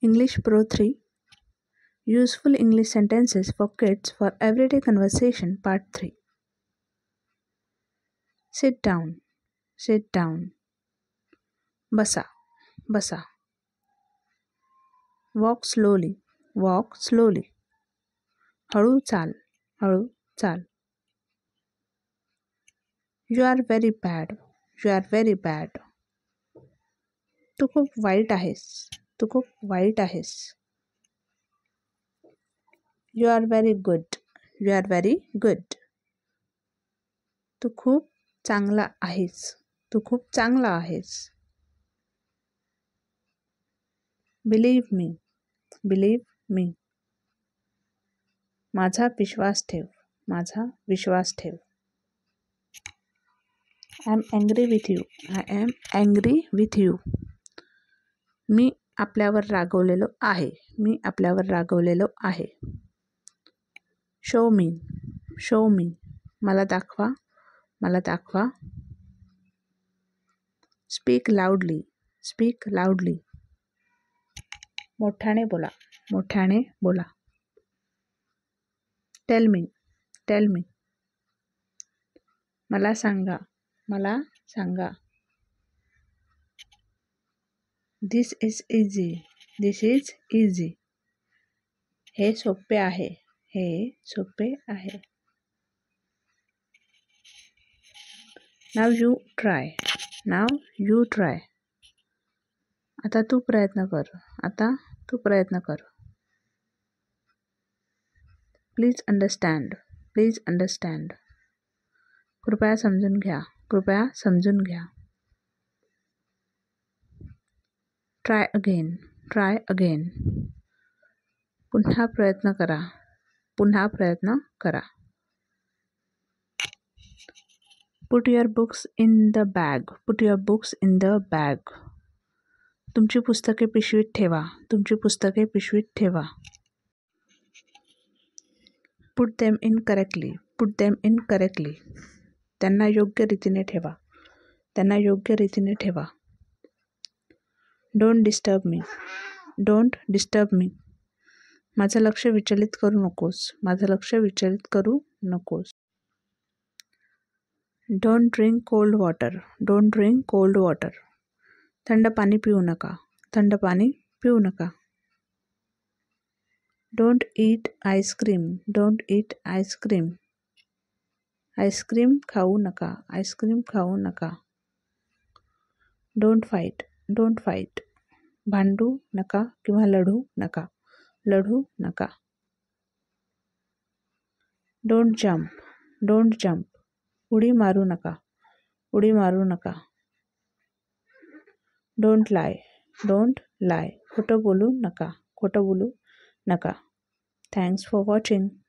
English Pro 3 Useful English Sentences for Kids for Everyday Conversation Part 3 Sit down, sit down. Basa, basa. Walk slowly, walk slowly. हळू चाल, हळू चाल. You are very bad, you are very bad. तू खूप वाईट आहेस, तू खूप वाईट आहेस. You are very good, you are very good. तू खूप चांगला आहेस, तू खूप चांगला आहेस. Believe me, believe me. माझा विश्वास ठेव, माझा विश्वास ठेव. I am angry with you, I am angry with you. मी आपल्यावर रागवलेलो आहे, मी आपल्यावर रागवलेलो आहे. Show me, show me. मला दाखवा, मला दाखवा. Speak loudly, speak loudly. मोठ्याने बोला, मोठ्याने बोला. Tell me, tell me. मला सांगा, मला सांगा. This is easy, this is easy. हे सोपे आहे, हे सोपे आहे. Now you try, now you try. आता तू प्रयत्न कर, आता तू प्रयत्न कर. Please understand, please understand. कृपया समजून घ्या, कृपया समजून घ्या. Try again, try again. पुन्हा प्रयत्न करा, पुन्हा प्रयत्न करा. Put your books in the bag, put your books in the bag. तुमची पुस्तके पिशवीत ठेवा, तुमची पुस्तके पिशवीत ठेवा. Put them in correctly, put them in correctly. त्यांना योग्य रीतीने ठेवा, त्यांना योग्य रीतीने ठेवा. Don't disturb me, don't disturb me. माझं लक्ष विचलित करू नकोस, माझं लक्ष विचलित करू नकोस. Don't drink cold water, don't drink cold water. थंड पाणी पिऊ नका, थंड पाणी पिऊ नका. Don't eat ice cream, don't eat ice cream. Ice cream खाऊ नका, आईस्क्रीम खाऊ नका. Don't fight, don't fight. भांडू नका किंवा लढू नका, लढू नका. Don't jump, don't jump. उडी मारू नका, उडी मारू नका. Don't lie, don't lie. खोटं बोलू नका, खोटं बोलू नका. Thanks for watching.